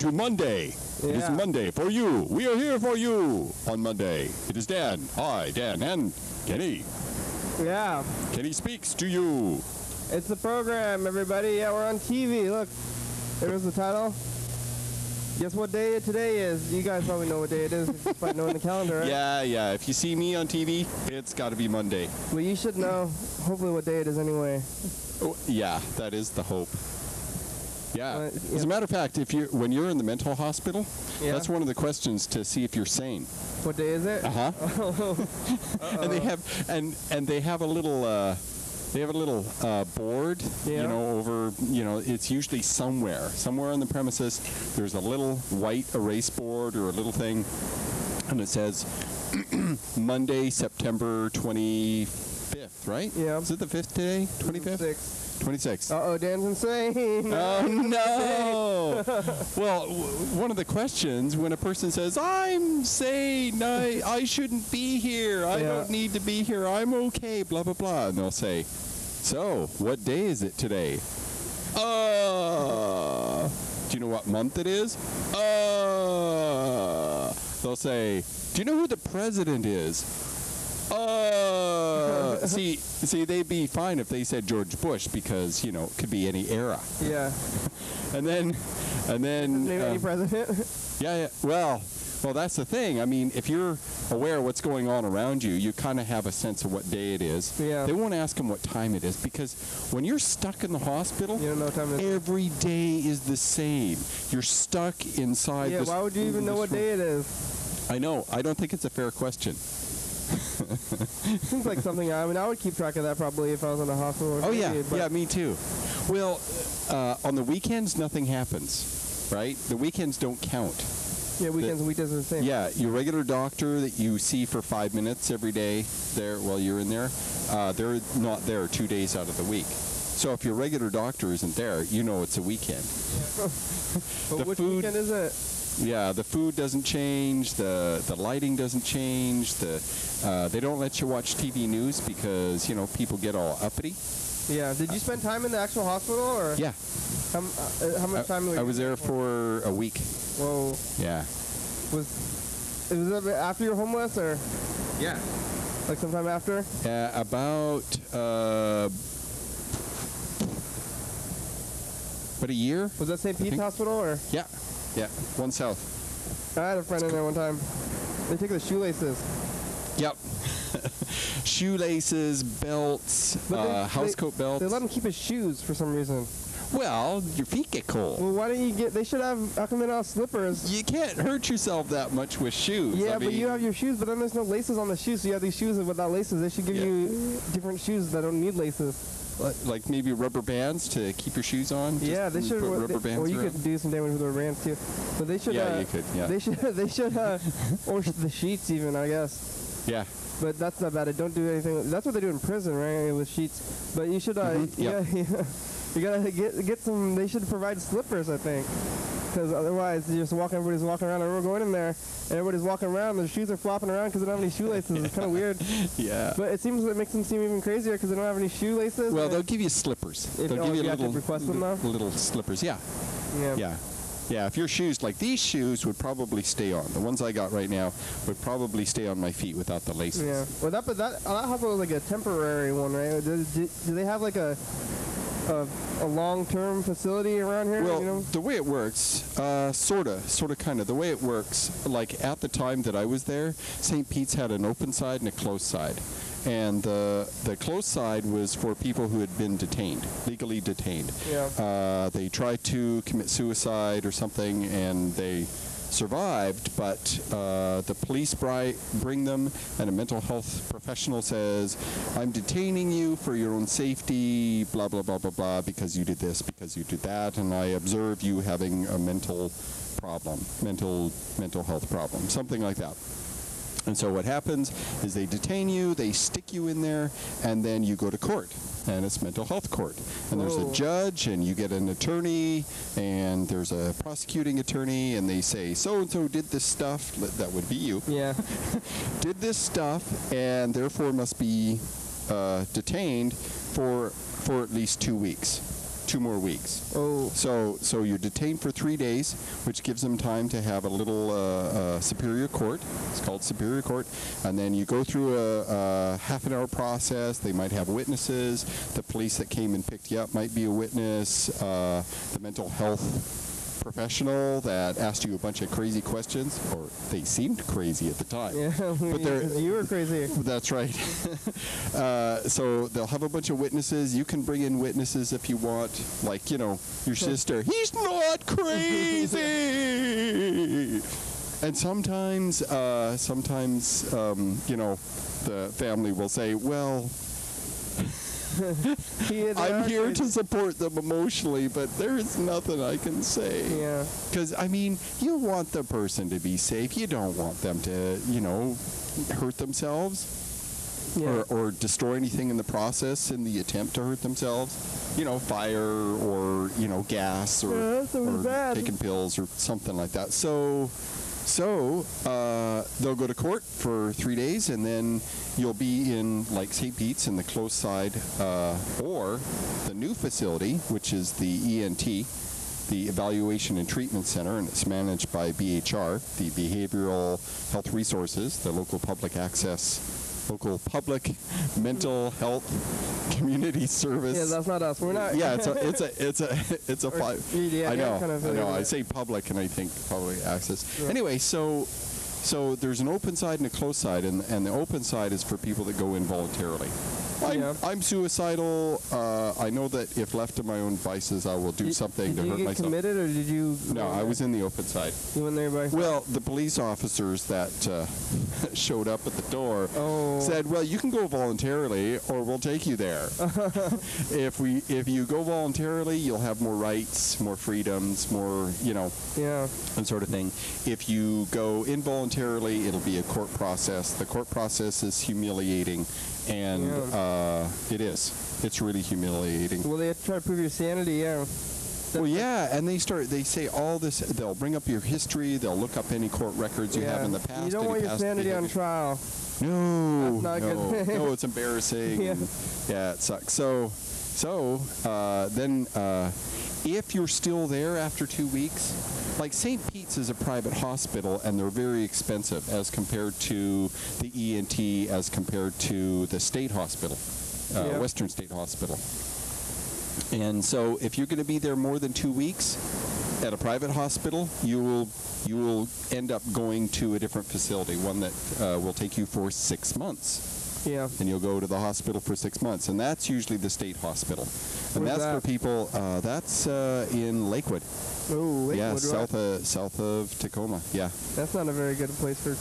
to Monday. Yeah. It is Monday for you. We are here for you on Monday. It is Dan. Hi, Dan. And Kenny. Yeah. Kenny speaks to you. It's the program, everybody. Yeah, we're on TV. Look, there's the title. Guess what day today is? You guys probably know what day it is just by knowing the calendar, right? Yeah. If you see me on TV, it's got to be Monday. Well, you should know, hopefully, what day it is anyway. Oh, yeah, that is the hope. Yeah. Yeah. As a matter of fact, when you're in the mental hospital, that's one of the questions to see if you're sane. What day is it? And they have a little board, over, it's usually somewhere on the premises. There's a little white erase board or a little thing, and it says Monday, September 25th, right? Yeah. Is it the 5th today? 25th? 26th. Uh-oh, Dan's insane. Oh, no. Well, one of the questions when a person says, I'm sane, I shouldn't be here, I don't need to be here, I'm okay, blah, blah, blah. And they'll say, so, what day is it today? Do you know what month it is? They'll say, do you know who the president is? See, they'd be fine if they said George Bush because, it could be any era. Yeah. And then Name any president? Yeah. Well, that's the thing. I mean, if you're aware of what's going on around you, you kind of have a sense of what day it is. Yeah. They won't ask them what time it is because when you're stuck in the hospital, you don't know what time it is. Every day is the same. You're stuck inside this. Yeah, why would you even know what day it is? I know. I don't think it's a fair question. Seems like something, I would keep track of that probably if I was in a hospital. Yeah, me too. Well, on the weekends, nothing happens, right? The weekends don't count. Yeah, weekends and weekdays are the same. Yeah, your regular doctor that you see for 5 minutes every day there while you're in there, they're not there 2 days out of the week. So if your regular doctor isn't there, it's a weekend. But which weekend is it? Yeah, the food doesn't change, the lighting doesn't change, they don't let you watch TV news because, people get all uppity. Yeah, did you spend time in the actual hospital? Or? Yeah. How much time were you? I was there for a week. Whoa. Yeah. Was it after you were homeless or? Yeah. Like sometime after? Yeah, about a year. Was that St. Pete's Hospital or? Yeah. Yeah, one south. I had a friend in there one time. They take the shoelaces. Yep. Shoelaces, belts, housecoat belts. They let him keep his shoes for some reason. Well, your feet get cold. Well, why don't you they should have, how come they don't have slippers? You can't hurt yourself that much with shoes. Yeah, but you have your shoes, but then there's no laces on the shoes, so you have these shoes without laces. They should give you different shoes that don't need laces. Like maybe rubber bands to keep your shoes on? Yeah, they should. Put rubber bands or you around. could do some damage with rubber bands too. But they should. Yeah, you could. Yeah. They should. Or the sheets even, I guess. Yeah. But that's not bad. Don't do anything. That's what they do in prison, right? With sheets. But you should. Yeah. You gotta get some. They should provide slippers, I think. Because otherwise, everybody's walking around, and we're going in there, and everybody's walking around, their shoes are flopping around because they don't have any shoelaces. It's kind of weird. Yeah. But it makes them seem even crazier because they don't have any shoelaces. Well, they'll give you slippers. They'll give you little slippers. Yeah. Yeah. Yeah, if your shoes, like these shoes, would probably stay on. The ones I got right now would probably stay on my feet without the laces. Yeah. Well, that hospital was like a temporary one, right? Do they have like a long-term facility around here? Well, the way it works, sort of, kind of. The way it works, like at the time that I was there, St. Pete's had an open side and a closed side. And the closed side was for people who had been detained, legally detained. Yeah. They tried to commit suicide or something, and they survived, but the police bring them, and a mental health professional says, I'm detaining you for your own safety, blah, blah, blah, blah, blah, because you did this, because you did that, and I observe you having a mental problem, mental health problem, something like that. And so what happens is they detain you, they stick you in there, and then you go to court. And it's mental health court. And there's a judge, and you get an attorney, and there's a prosecuting attorney, and they say, so-and-so did this stuff, that would be you, did this stuff, and therefore must be detained for at least 2 weeks. 2 more weeks. Oh. So you're detained for 3 days, which gives them time to have a little superior court. It's called superior court. And then you go through a half-an-hour process. They might have witnesses. The police that came and picked you up might be a witness. The mental health professional that asked you a bunch of crazy questions, or they seemed crazy at the time. Yeah, but you were crazy. That's right. So they'll have a bunch of witnesses. You can bring in witnesses if you want, like, you know, your sister. He's not crazy. And sometimes, you know, the family will say, well, I'm here to support them emotionally, but there's nothing I can say. Yeah. Because, I mean, you want the person to be safe. You don't want them to, you know, hurt themselves. Yeah. Or destroy anything in the process in the attempt to hurt themselves. You know, fire or, you know, gas or taking pills or something like that. So they'll go to court for 3 days, and then you'll be in, like, St. Pete's in the closed side, or the new facility, which is the ENT, the Evaluation and Treatment Center, and it's managed by BHR, the Behavioral Health Resources, the local public mental health community service. Yeah, that's not us. We're not. Yeah, it's a five. Yeah, I know. kind of I know. I say public, and I think public access. Yeah. Anyway, so there's an open side and a closed side, and the open side is for people that go in voluntarily. I'm suicidal. I know that if left to my own vices, I will do something to hurt myself. Did you get committed, or did you? No, I was in the open side. You went there by? Well, the police officers that showed up at the door said, "Well, you can go voluntarily, or we'll take you there. If you go voluntarily, you'll have more rights, more freedoms, more, you know, that sort of thing. If you go involuntarily, it'll be a court process. The court process is humiliating." And it is. It's really humiliating. Well, they try to prove your sanity, yeah. Well, yeah, and they say all this. They'll bring up your history. They'll look up any court records you have in the past. You don't want your sanity on trial. No, that's not good. No, it's embarrassing. Yeah, it sucks. So then if you're still there after 2 weeks, like St. Pete's is a private hospital, and they're very expensive as compared to the ENT, as compared to the state hospital, Western State Hospital. And so if you're going to be there more than 2 weeks at a private hospital, you will end up going to a different facility, one that will take you for 6 months. Yeah. And you'll go to the hospital for 6 months, and that's usually the state hospital. And Where's that's that? for people. That's in Lakewood. Oh, Lakewood. Yeah, south of Tacoma. Yeah. That's not a very good place for.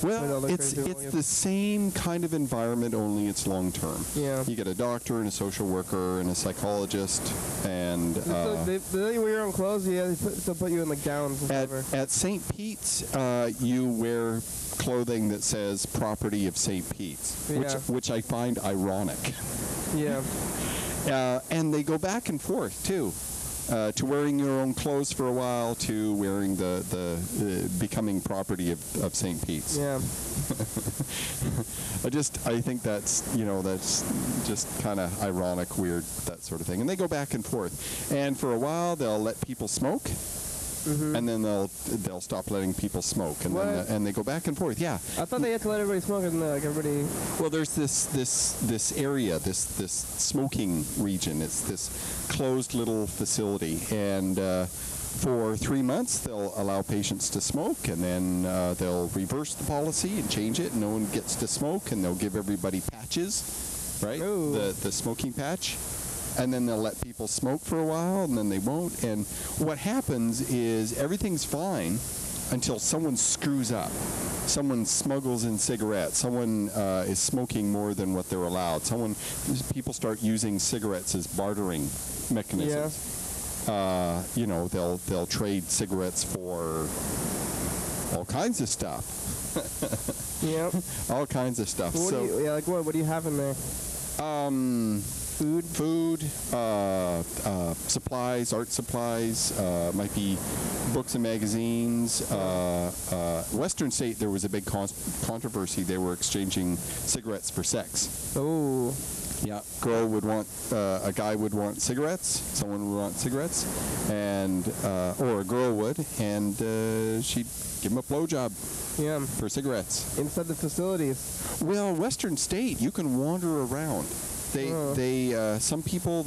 Well, it's the same kind of environment, only it's long term. Yeah. You get a doctor and a social worker and a psychologist, and they let you wear your own clothes. Yeah, they'll put you in like gowns and whatever. At St. Pete's, you wear clothing that says "Property of St. Pete's," which I find ironic. Yeah. And they go back and forth too. To wearing your own clothes for a while, to wearing the becoming property of St. Pete's. Yeah. I think that's just kind of ironic, weird, that sort of thing. And they go back and forth. And for a while, they'll let people smoke. Mm-hmm. And then they'll stop letting people smoke, and then they go back and forth. Yeah. I thought they had to let everybody smoke, and like everybody. Well, there's this area, this smoking region. It's this closed little facility, and for 3 months they'll allow patients to smoke, and then they'll reverse the policy and change it, and no one gets to smoke, and they'll give everybody patches, right? Ooh. The smoking patch. And then they'll let people smoke for a while, and then they won't. And what happens is everything's fine until someone screws up. Someone smuggles in cigarettes. Someone is smoking more than what they're allowed. People start using cigarettes as bartering mechanisms. Yeah. They'll trade cigarettes for all kinds of stuff. Yep. All kinds of stuff. What do you have in there? Food, supplies, art supplies, might be books and magazines. Western State, there was a big controversy. They were exchanging cigarettes for sex. Oh. Yeah, a guy would want cigarettes, someone would want cigarettes, and or a girl would, and she'd give him a blowjob for cigarettes. Inside the facilities. Well, Western State, you can wander around. Some people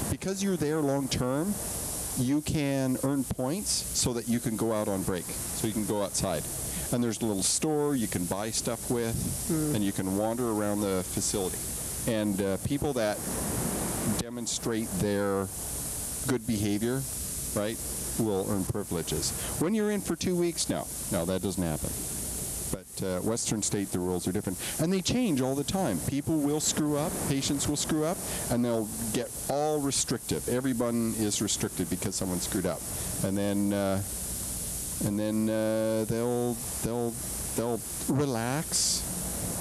because you're there long term, you can earn points so that you can go out on break, so you can go outside. And there's a little store you can buy stuff with, and you can wander around the facility. And people that demonstrate their good behavior, right, will earn privileges. When you're in for 2 weeks, no, that doesn't happen. But Western State, the rules are different. And they change all the time. People will screw up, patients will screw up, and they'll get all restrictive. Everyone is restricted because someone screwed up. And then they'll relax,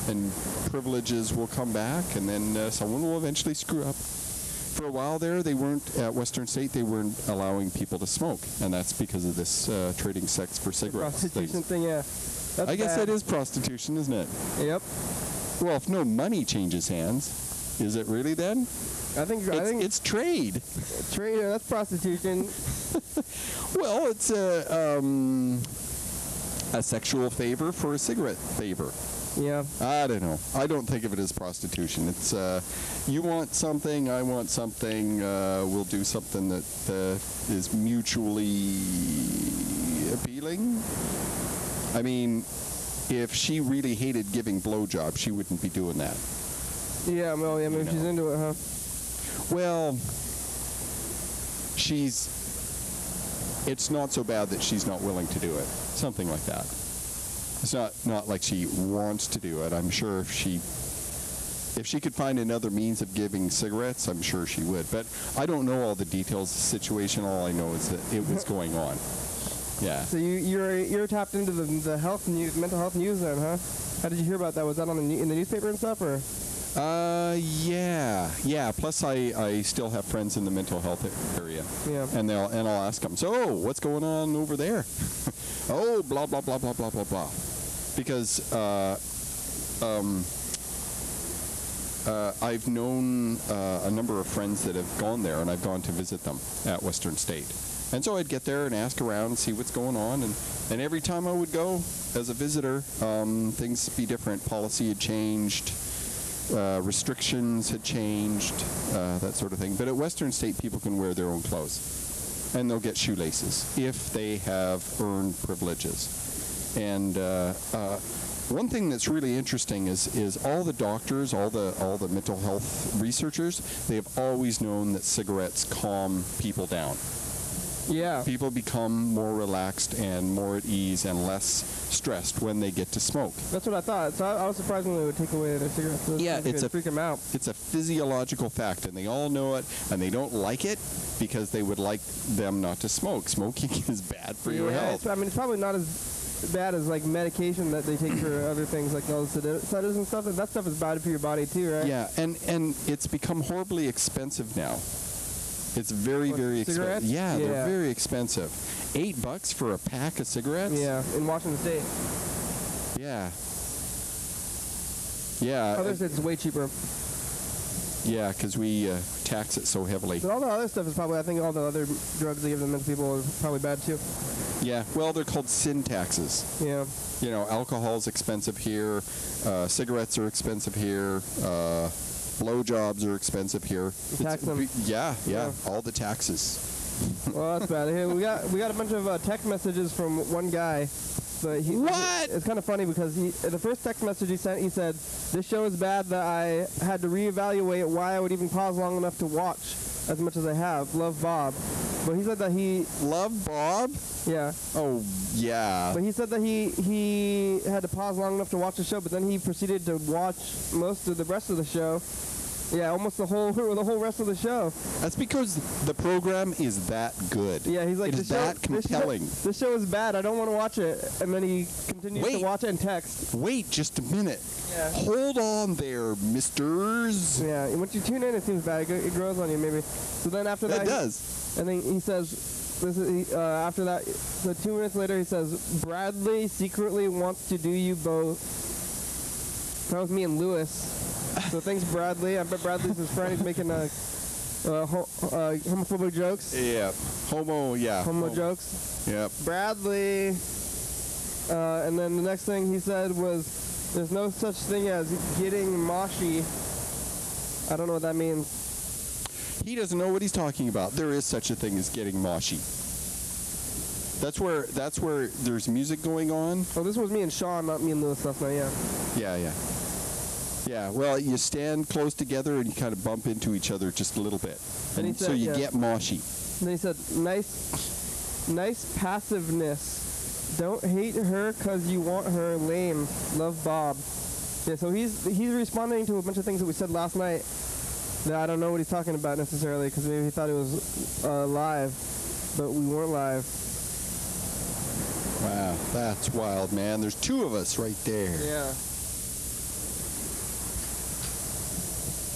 and privileges will come back, and then someone will eventually screw up. For a while there, they weren't, at Western State, they weren't allowing people to smoke, and that's because of this trading sex for cigarettes. Prostitution thing, yeah. That's I guess bad. that is prostitution, isn't it? Yep. Well, if no money changes hands, is it really then? I think it's trade. Trade, that's prostitution. Well, it's a sexual favor for a cigarette favor. Yeah. I don't know. I don't think of it as prostitution. It's you want something, I want something. We'll do something that is mutually appealing. I mean, if she really hated giving blowjobs, she wouldn't be doing that. Yeah, well, yeah, maybe she's into it, huh? Well, it's not so bad that she's not willing to do it. Something like that. It's not like she wants to do it. I'm sure if she could find another means of giving cigarettes, I'm sure she would. But I don't know all the details of the situation. All I know is that it was going on. Yeah. So you're tapped into the health news, mental health news then, huh? How did you hear about that? Was that in the newspaper and stuff, or? Yeah. Plus, I still have friends in the mental health area. Yeah. And I'll ask them. So, what's going on over there? Oh, blah blah blah blah blah blah blah. Because I've known a number of friends that have gone there, and I've gone to visit them at Western State. And so I'd get there and ask around and see what's going on. And every time I would go as a visitor, things would be different. Policy had changed. Restrictions had changed, that sort of thing. But at Western State, people can wear their own clothes. And they'll get shoelaces if they have earned privileges. And one thing that's really interesting is all the doctors, all the mental health researchers, they have always known that cigarettes calm people down. Yeah. People become more relaxed and more at ease and less stressed when they get to smoke. That's what I thought. So I was surprised when they would take away their cigarettes. Yeah, it's freak them out. It's a physiological fact, and they all know it, and they don't like it because they would like them not to smoke. Smoking is bad for your health. I mean, it's probably not as bad as like medication that they take for other things like all the sedatives and stuff. That stuff is bad for your body too, right? Yeah, and it's become horribly expensive now. It's very, very expensive. Yeah, they're very expensive. $8 for a pack of cigarettes? Yeah, in Washington State. Yeah. Yeah. Other states it's way cheaper. Yeah, because we tax it so heavily. But all the other stuff is probably, I think all the other drugs they give them to people are probably bad too. Yeah, well, they're called sin taxes. Yeah. You know, alcohol's expensive here. Cigarettes are expensive here. Blowjobs are expensive here. Tax them. Yeah, all the taxes. Well, that's bad. Hey, we got a bunch of text messages from one guy. But it's kind of funny because the first text message he sent, he said, "This show is bad that I had to reevaluate why I would even pause long enough to watch as much as I have. Love, Bob." But he said that he... Love, Bob? Yeah. Oh, yeah. But he said that he had to pause long enough to watch the show, but then he proceeded to watch most of the rest of the show. Yeah, almost the whole rest of the show. That's because the program is that good. Yeah, he's like, it is that compelling. This show is bad. I don't want to watch it. And then he continues to watch it and text. Wait just a minute. Yeah. Hold on there, misters. Yeah, once you tune in, it seems bad. It grows on you, maybe. So then after that... It does. And then he says... after that, so 2 minutes later, he says, "Bradley secretly wants to do you both." That was me and Lewis. So thanks, Bradley. I bet Bradley's his friend. He's making homophobic jokes. Yeah. Homo jokes. Yep. Bradley. And then the next thing he said was, there's no such thing as getting moshy. I don't know what that means. He doesn't know what he's talking about. There is such a thing as getting moshy. That's where there's music going on. Oh, this was me and Sean, not me and Lewis stuff now, yeah. Yeah. Yeah, well, you stand close together and you kind of bump into each other just a little bit. And so you get moshy. And then he said, nice passiveness. Don't hate her because you want her. Lame. Love, Bob. Yeah, so he's responding to a bunch of things that we said last night that I don't know what he's talking about necessarily, because maybe he thought it was live, but we weren't live. Wow, that's wild, man. There's two of us right there. Yeah.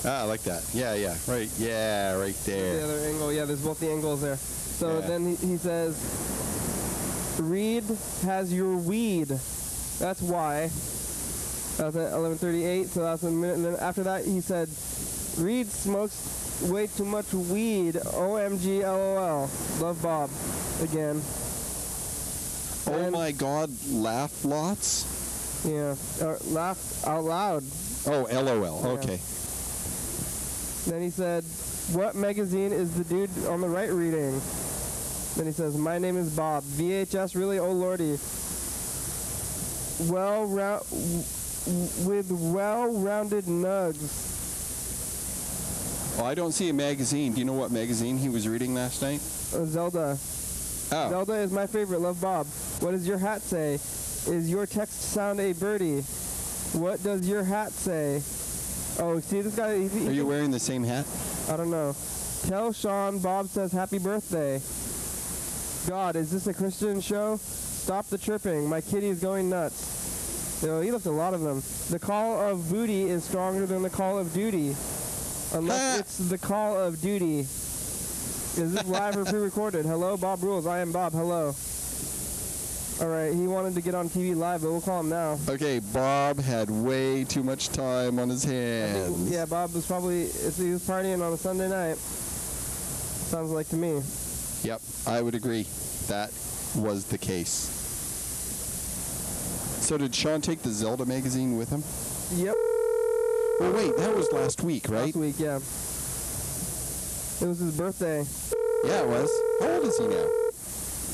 I like that. Yeah, right. Yeah, right there. The other angle. Yeah, there's both the angles there. So then he says, Reed has your weed. That's why. That was at 11:38, so that's a minute. And then after that, he said, Reed smokes way too much weed. OMG, LOL. Love, Bob. Again. Oh my God, laugh lots? Yeah, laugh out loud. Oh, LOL. Yeah. Okay. Then he said, what magazine is the dude on the right reading? Then he says, my name is Bob. VHS, really? Oh, lordy. With well-rounded nugs. Oh, I don't see a magazine. Do you know what magazine he was reading last night? Zelda. Oh. Zelda is my favorite. Love, Bob. What does your hat say? Is your text sound a birdie? What does your hat say? Oh, see this guy? Are you wearing the same hat? I don't know. Tell Sean Bob says happy birthday. God, is this a Christian show? Stop the chirping. My kitty is going nuts. You know, he left a lot of them. The call of booty is stronger than the call of duty. Unless it's the call of duty. Is this live or pre-recorded? Hello, Bob Rules. I am Bob. Hello. All right, he wanted to get on TV live, but we'll call him now. Okay, Bob had way too much time on his hands. Yeah, Bob was probably, he was partying on a Sunday night. Sounds like to me. Yep, I would agree. That was the case. So did Sean take the Zelda magazine with him? Yep. Oh, wait, that was last week, right? Last week, yeah. It was his birthday. Yeah, it was. How old is he now?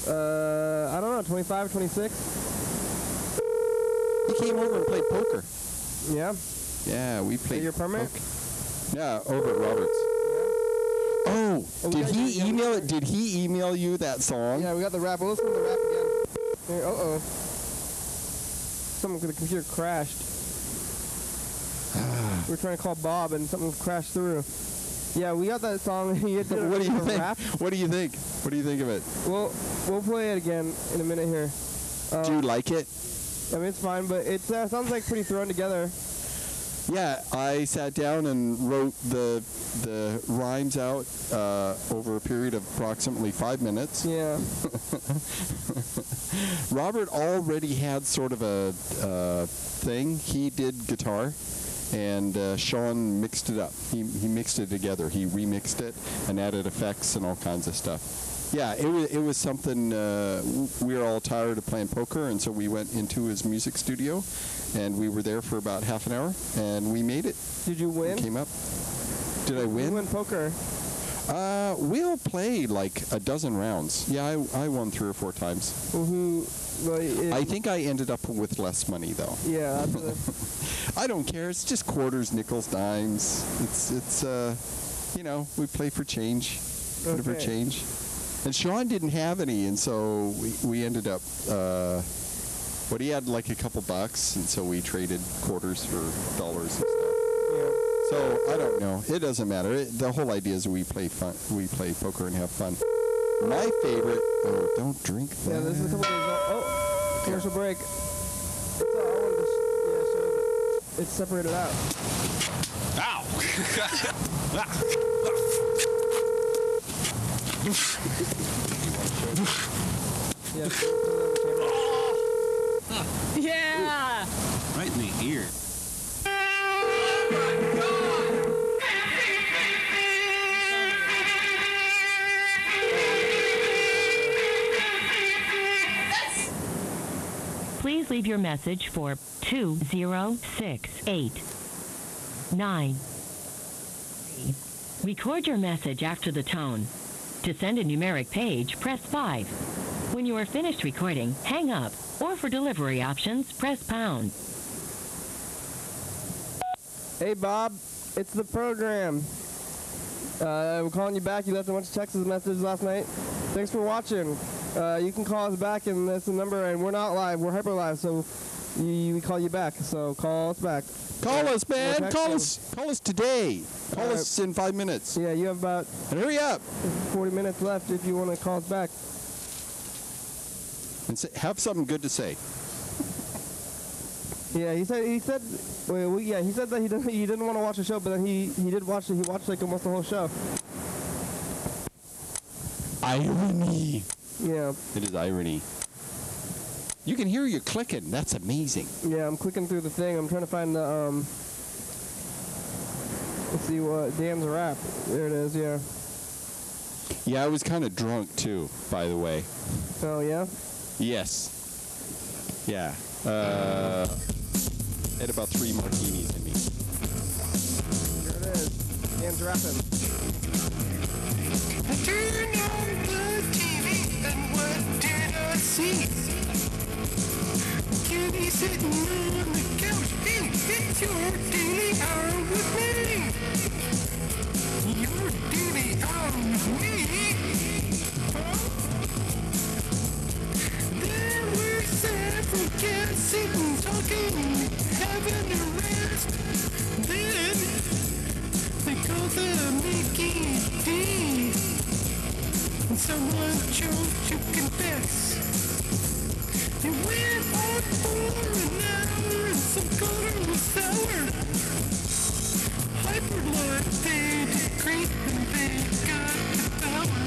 I don't know, 25, 26? He came over and played poker. Yeah. Yeah, we played. At your apartment? Yeah, over at Roberts. Oh, did he email it? Did he email you that song? Yeah, we got the rap. We'll listen to the rap again. Here, uh-oh. Something with the computer crashed. We were trying to call Bob and something crashed through. Yeah, we got that song. What do you think? Rap. What do you think? What do you think of it? Well, we'll play it again in a minute here. Do you like it? I mean, it's fine, but it sounds like pretty thrown together. Yeah, I sat down and wrote the rhymes out over a period of approximately 5 minutes. Yeah. Robert already had sort of a thing. He did guitar, and Sean mixed it up. He mixed it together. He remixed it and added effects and all kinds of stuff. Yeah, it was something. We were all tired of playing poker, and so we went into his music studio, and we were there for about half an hour, and we made it. Did you win? We came up. Did I win? You win poker. We'll play like a dozen rounds. Yeah, I won 3 or 4 times. Well, I think I ended up with less money though. Yeah. I don't care. It's just quarters, nickels, dimes. It's you know, we play for change, whatever change. And Sean didn't have any, and so we ended up. What he had like a couple bucks, and so we traded quarters for dollars and stuff. Yeah. So I don't know. It doesn't matter. The whole idea is we play poker and have fun. My favorite. Oh, don't drink that. Yeah, this is a couple days old. Oh, commercial break. It's, I wanted to show that it's separated out. Ow! Yeah. Right in the ear. Oh my God! Please leave your message for 20689. Record your message after the tone. To send a numeric page, press 5. When you are finished recording, hang up, or for delivery options, press pound. Hey, Bob. It's the program. We're calling you back. You left a bunch of text messages last night. Thanks for watching. You can call us back, and that's the number, and we're not live. We're hyper live, so we call you back. So call us back. Call us, man. Call us today. Call us in 5 minutes. Yeah, you have about And hurry up. 40 minutes left if you want to call us back. And have something good to say. Yeah, he said he said that he didn't want to watch the show, but then he did watch it. He watched like almost the whole show. Irony. Yeah. It is irony. You can hear you clicking. That's amazing. Yeah, I'm clicking through the thing. I'm trying to find the let's see what Dan's rap. There it is. Yeah. Yeah, I was kind of drunk too, by the way. Oh yeah. Yes. Yeah. Had about 3 martinis in me. There it is. Dan's rapping. I turned on the TV and what did I see? Kitty sitting on the couch. Hey, it's your daily hour with me. Your daily hour with me. There were several cats sitting talking, having a rest. Then they called the Mickey D. And someone chose to confess. It went on for an hour and some color was sour. Hyperlife, they did great and they got the power.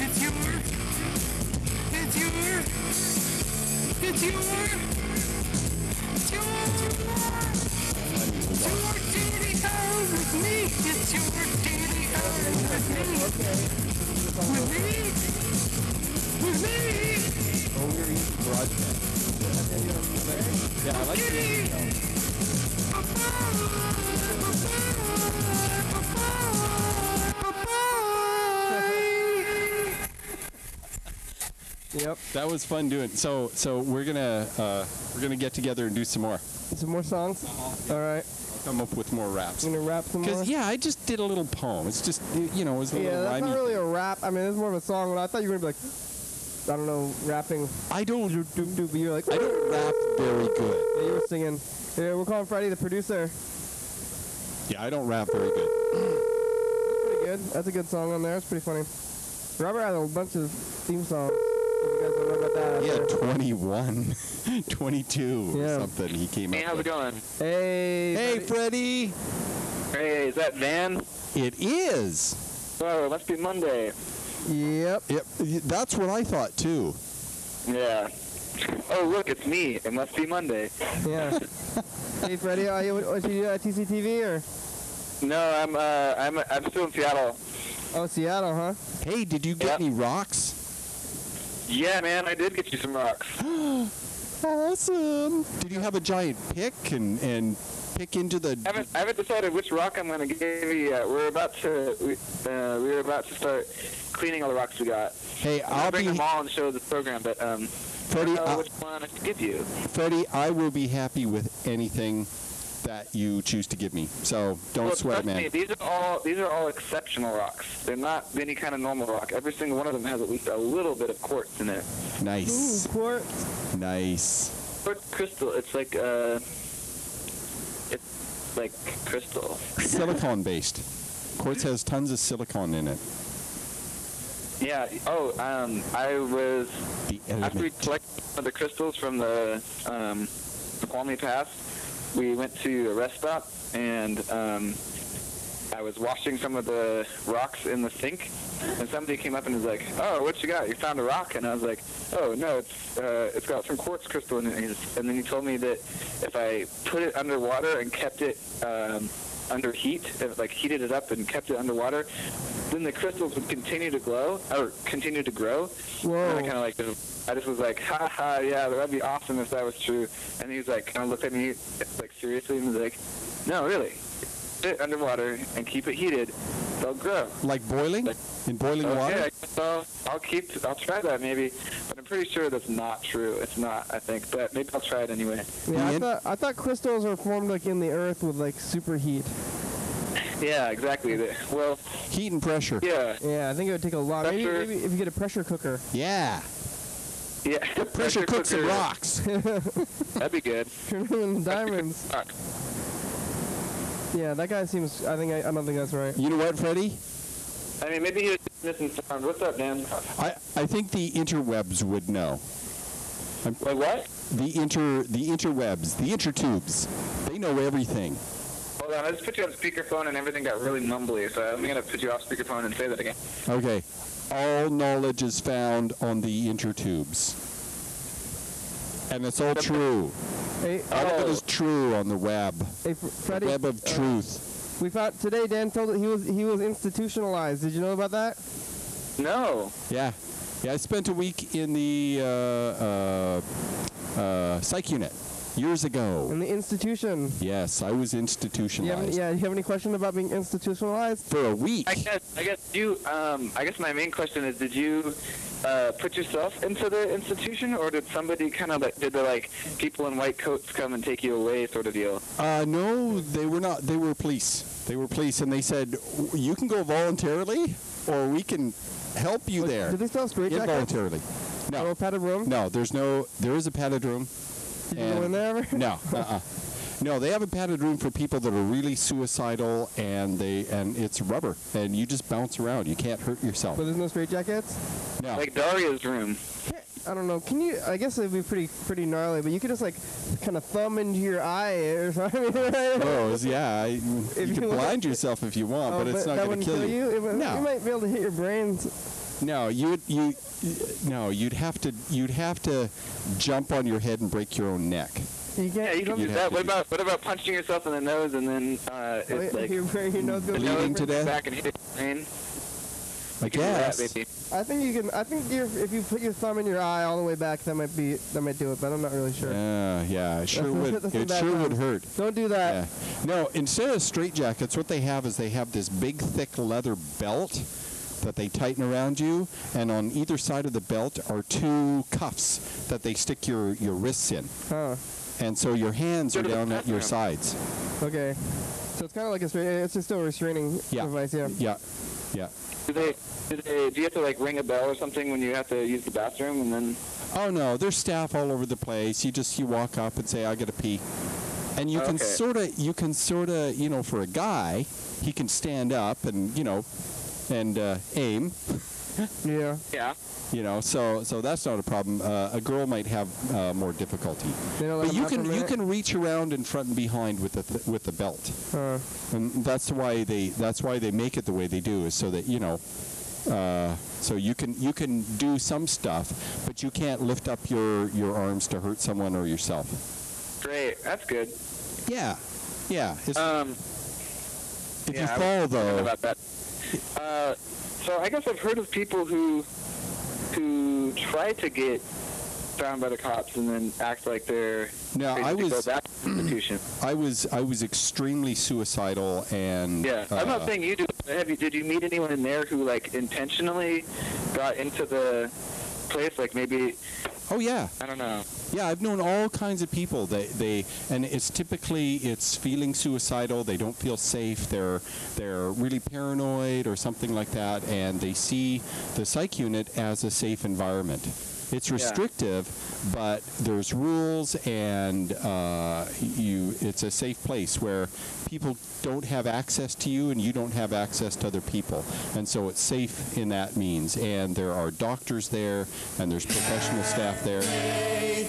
It's your daily hour with me. It's your daily hour with me. With me. Oh, we're using GarageBand. Yeah, I like it. Yep. That was fun doing. So we're gonna get together and do some more. Some more songs. All right. I'll come up with more raps. You gonna rap some more? Because I just did a little poem. It's just it was a little Yeah, that's rhymey. not really a rap. I mean, it's more of a song. But I thought you were gonna be like, I don't know, rapping. I don't But you're like, rap very good. yeah, you were singing. Yeah, we're calling Freddie the producer. Yeah, I don't rap very good. Pretty good. That's a good song on there. It's pretty funny. Robert had a bunch of theme songs. If you guys don't know about that. He out had there. 21, 22 or Yeah. something. He came Hey, up how's it with. going? Hey. Freddie. Hey, is that Van? It is. Oh, it must be Monday. Yep. Yep. That's what I thought too. Yeah. Oh, look, it's me. It must be Monday. Yeah. Hey, Freddie, what you do at TCTV or? No, I'm still in Seattle. Oh, Seattle, huh? Hey, did you get Yep. any rocks? Yeah, man, I did get you some rocks. Awesome. Did you have a giant pick and pick into the? I haven't decided which rock I'm gonna give you yet. We were about to start cleaning all the rocks we got. Hey, I'll bring them all and show the program, but I Freddie, don't know which one I should give you. Freddie, I will be happy with anything that you choose to give me. So don't Well, sweat, trust man. me, these are all exceptional rocks. They're not any kind of normal rock. Every single one of them has at least a little bit of quartz in it. Nice. Ooh, quartz. Nice. Quartz crystal. It's like crystal. Silicon based. Quartz has tons of silicon in it. Yeah. Oh, I was The after we element. collected some of the crystals from the Kwame Pass. We went to a rest stop and I was washing some of the rocks in the sink, and somebody came up and was like, "Oh, what you got? You found a rock?" And I was like, "Oh no, it's got some quartz crystal in it." And then he told me that if I put it underwater and kept it under heat, like heated it up and kept it underwater, then the crystals would continue to glow or continue to grow. Whoa. And I just was like, ha ha, yeah, that'd be awesome if that was true. And he was like, kind of looked at me like seriously and was like, no, really, sit underwater and keep it heated, they'll grow. Like boiling? Like, in boiling water? Okay, so I'll try that maybe, but I'm pretty sure that's not true. It's not, I think, but maybe I'll try it anyway. Yeah, I thought crystals were formed like in the earth with like super heat. Yeah, exactly. Well, Heat and pressure. yeah. Yeah, I think it would take a lot. Maybe if you get a pressure cooker. Yeah. Yeah. Pressure cooks and cooker. rocks. That'd be good. Turn them into diamonds. Rock. Yeah, that guy seems. I don't think that's right. You know what, Freddie? I mean, maybe he was misinformed. What's up, Dan? I think the interwebs would know. Like what? The interwebs, the intertubes, they know everything. Hold on, I just put you on speakerphone and everything got really mumbly, so I'm going to put you off speakerphone and say that again. Okay. All knowledge is found on the intertubes. And it's all true. Hey, All of it is true on the web. hey, Freddie. The web of truth. We found today. Dan told that he was institutionalized. Did you know about that? No. Yeah. Yeah, I spent a week in the psych unit years ago. In the institution. Yes, I was institutionalized. Do you have any question about being institutionalized? For a week. I guess my main question is, did you put yourself into the institution, or did somebody kind of did the people in white coats come and take you away sort of deal? No, they were not. They were police. They were police, and they said, you can go voluntarily, or we can help you there. Do they still have straight jackets? Involuntarily. No. Padded room? No, there is a padded room. Did you go in there ever? No, No, they have a padded room for people that are really suicidal, and it's rubber, and you just bounce around. You can't hurt yourself. But there's no straight jackets? No. Like Daria's room. I don't know. Can you? I guess it'd be pretty gnarly, but you could just kind of thumb into your eye or something. Oh, yeah. You can blind yourself if you want, but it's not going to kill you. No. You might be able to hit your brains. No, you'd have to jump on your head and break your own neck. You can't. Yeah, you can do that. What about punching yourself in the nose and then it's like your nose goes bleeding to death? back and hit your brain? I guess. I think you can. I think if you put your thumb in your eye all the way back, that might do it. But I'm not really sure. Yeah, it sure would. It sure would hurt. Don't do that. Yeah. No, instead of straitjackets, what they have is they have this big, thick leather belt that they tighten around you, and on either side of the belt are two cuffs that they stick your wrists in. Huh. And so your hands are down at your sides. Okay. So it's kind of like it's just still a restraining device. Yeah. Yeah. Do you have to ring a bell or something when you have to use the bathroom and then? Oh no, there's staff all over the place. You walk up and say, I gotta pee. And you can sort of, for a guy, he can stand up and, and aim. Yeah. Yeah. So that's not a problem. A girl might have more difficulty. But you can reach around in front and behind with the belt. And that's why they make it the way they do, is so that so you can do some stuff, but you can't lift up your arms to hurt someone or yourself. Great, that's good. Yeah. If you I fall was thinking though. about that. So I guess I've heard of people who try to get found by the cops and then act like they're crazy to go back to the institution. I was extremely suicidal, and I'm not saying you do. Did you meet anyone in there who intentionally got into the place? Maybe. Oh yeah. I don't know. Yeah, I've known all kinds of people. And it's typically feeling suicidal. They don't feel safe. They're really paranoid or something like that, and they see the psych unit as a safe environment. It's restrictive, but there's rules, and it's a safe place where people don't have access to you and you don't have access to other people. And so it's safe in that means. And there are doctors there, and there's professional staff there. Hey,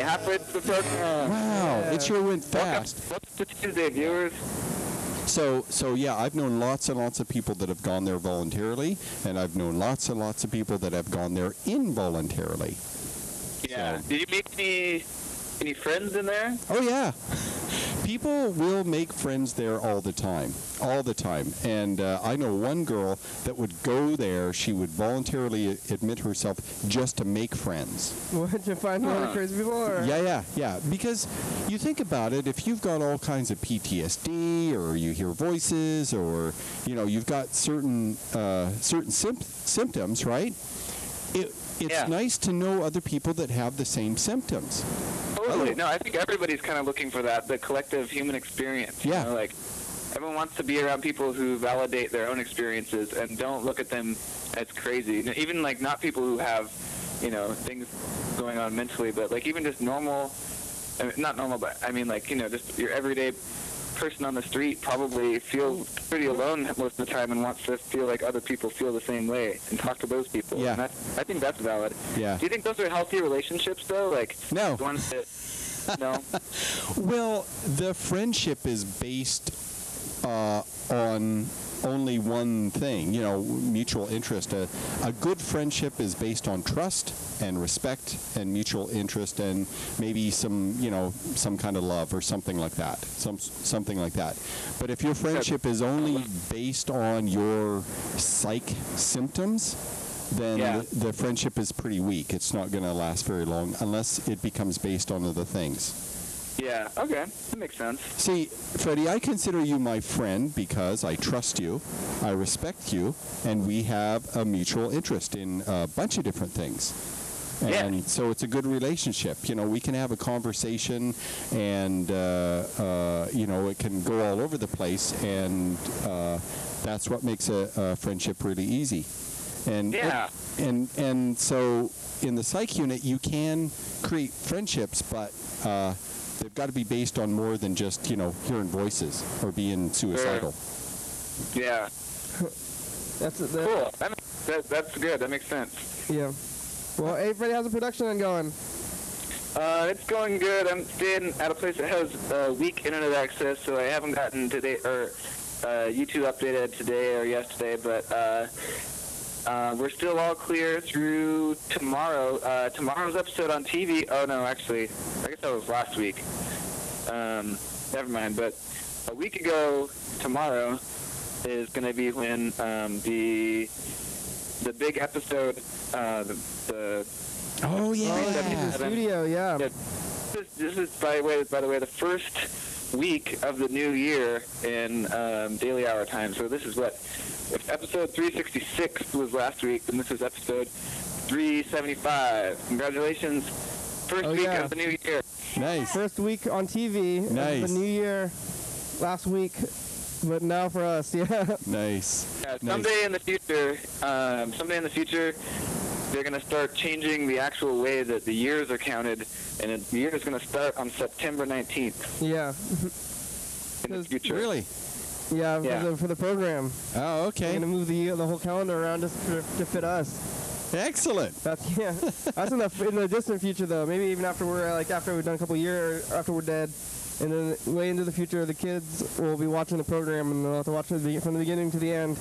halfway through the program. Wow, it sure went fast. What's the Tuesday, viewers? So yeah, I've known lots and lots of people that have gone there voluntarily, and I've known lots and lots of people that have gone there involuntarily. Yeah. So. Did you make any friends in there? Oh yeah. People will make friends there all the time. And I know one girl that would go there. She would voluntarily admit herself just to make friends. Would you find other crazy people? Or? Yeah. Because you think about it, if you've got all kinds of PTSD, or you hear voices, or you've got certain symptoms, right? It's nice to know other people that have the same symptoms. Totally. No, I think everybody's kind of looking for that, the collective human experience. Yeah. Like, everyone wants to be around people who validate their own experiences and don't look at them as crazy. Even, like, not people who have, things going on mentally, but, like, even just normal, not normal, but, I mean, like, just your everyday person on the street probably feels pretty alone most of the time and wants to feel like other people feel the same way and talk to those people. Yeah. And I think that's valid. Yeah. Do you think those are healthy relationships, though? Like, no. The ones that, no? Well, the friendship is based on only one thing, mutual interest. A good friendship is based on trust and respect and mutual interest and maybe some kind of love or something like that. Something like that. But if your friendship is only based on your psych symptoms, then the friendship is pretty weak. It's not going to last very long unless it becomes based on other things. Yeah, okay. That makes sense. See, Freddie, I consider you my friend because I trust you, I respect you, and we have a mutual interest in a bunch of different things. And so it's a good relationship. We can have a conversation and, it can go all over the place, and that's what makes a friendship really easy. And so in the psych unit, you can create friendships, but they've got to be based on more than just, hearing voices or being suicidal. Yeah. Cool. That's good. That makes sense. Yeah. Well, hey, Freddie, how's the production going? It's going good. I'm staying at a place that has weak internet access, so I haven't gotten today or YouTube updated today or yesterday, but we're still all clear through tomorrow. Tomorrow's episode on TV. Oh no, actually, I guess that was last week. Never mind. But a week ago tomorrow is going to be when the big episode. The studio, yeah. This is by the way the first week of the new year in daily hour time. So this is what. If episode 366 was last week, then this is episode 375. Congratulations. First week of the new year. Nice. First week on TV nice. Of the new year last week, but now for us, yeah. Nice. Yeah, someday in the future, they're going to start changing the actual way that the years are counted, and the year is going to start on September 19th. Yeah. In the future. Really? Yeah, for the program. Oh, okay. We're going to move the whole calendar around just to fit us. Excellent. That's in the distant future, though. Maybe even after after we've done a couple years, after we're dead, and then way into the future, the kids will be watching the program, and they'll have to watch it from the beginning to the end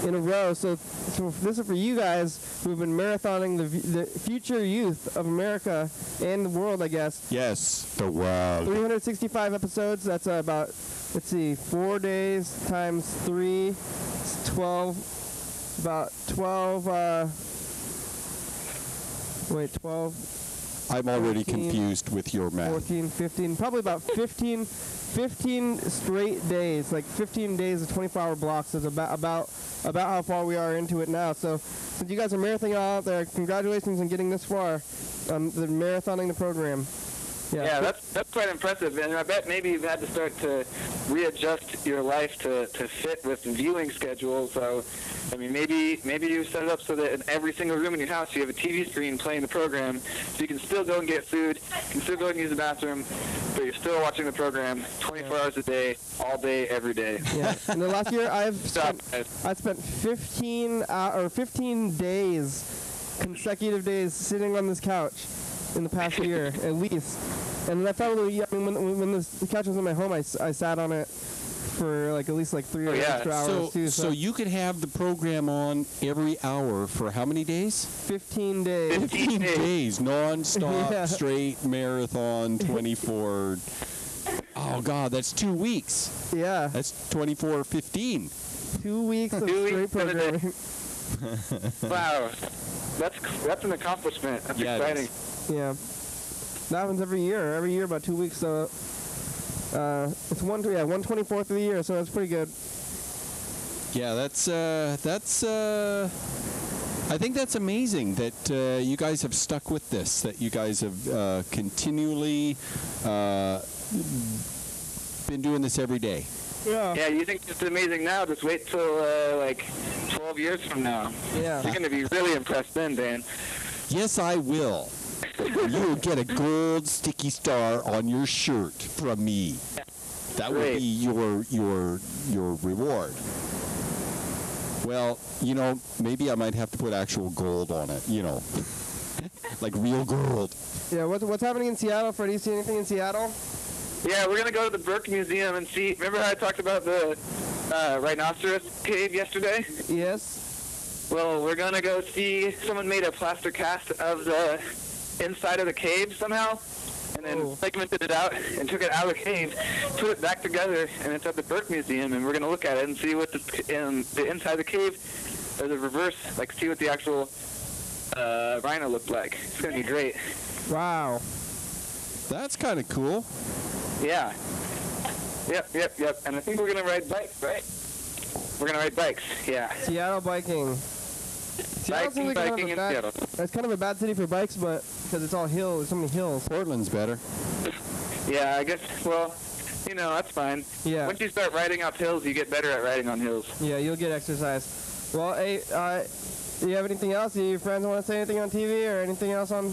in a row. So this is for you guys who've been marathoning the future youth of America and the world, I guess. Yes, the world. 365 episodes. That's about, 4 days times 3. It's 12. About 12. 12. I'm already 14, confused with your math. 14, 15. Probably about 15 straight days. Like 15 days of 24-hour blocks is about how far we are into it now. So since you guys are marathoning out there, congratulations on getting this far. The marathoning the program. Yeah, that's quite impressive, and I bet maybe you've had to start to readjust your life to fit with the viewing schedule. So, I mean, maybe you set it up so that in every single room in your house you have a TV screen playing the program, so you can still go and get food, you can still go and use the bathroom, but you're still watching the program 24 hours a day, all day, every day. Yeah. In the last year, I've spent 15 days, consecutive days, sitting on this couch. In the past year, at least. And I probably, when the couch was in my home, I sat on it for at least 3 extra hours too. So you could have the program on every hour for how many days? 15 days. 15 days, non-stop, straight marathon, 24. Oh, God, that's 2 weeks. Yeah. That's 24/15. 2 weeks of 2 straight weeks in a day. programming. Wow. That's an accomplishment. That's Yeah, it exciting. is. Yeah. That happens every year. Every year, about 2 weeks. So it's 1/24th of the year. So that's pretty good. Yeah, that's I think that's amazing that you guys have stuck with this, that you guys have continually been doing this every day. Yeah. Yeah, you think it's amazing now? Just wait till like 12 years from now. Yeah. You're going to be really impressed then, Dan. Yes, I will. You'll get a gold sticky star on your shirt from me. That will Great. be your reward. Well, you know, maybe I might have to put actual gold on it, you know, like real gold. Yeah. What's happening in Seattle, Freddie? You see anything in Seattle? Yeah, we're going to go to the Burke Museum and see. Remember how I talked about the rhinoceros cave yesterday? Yes. Well, we're going to go see someone made a plaster cast of the inside of the cave somehow, and then segmented it out and took it out of the cave, put it back together, and it's at the Burke Museum, and we're going to look at it and see what the inside of the cave, or the reverse, like see what the actual rhino looked like. It's going to be great. Wow. That's kind of cool. Yeah. Yep. And I think we're going to ride bikes, right? We're going to ride bikes, yeah. Seattle biking. Seattle seems like Biking in Seattle. it's kind of a bad city for bikes, but because it's all hills, there's so many hills. Portland's better. Yeah, I guess, well, you know, that's fine. Yeah. Once you start riding up hills, you get better at riding on hills. Yeah, you'll get exercise. Well, hey, do you have anything else? Do your friends want to say anything on TV or anything else on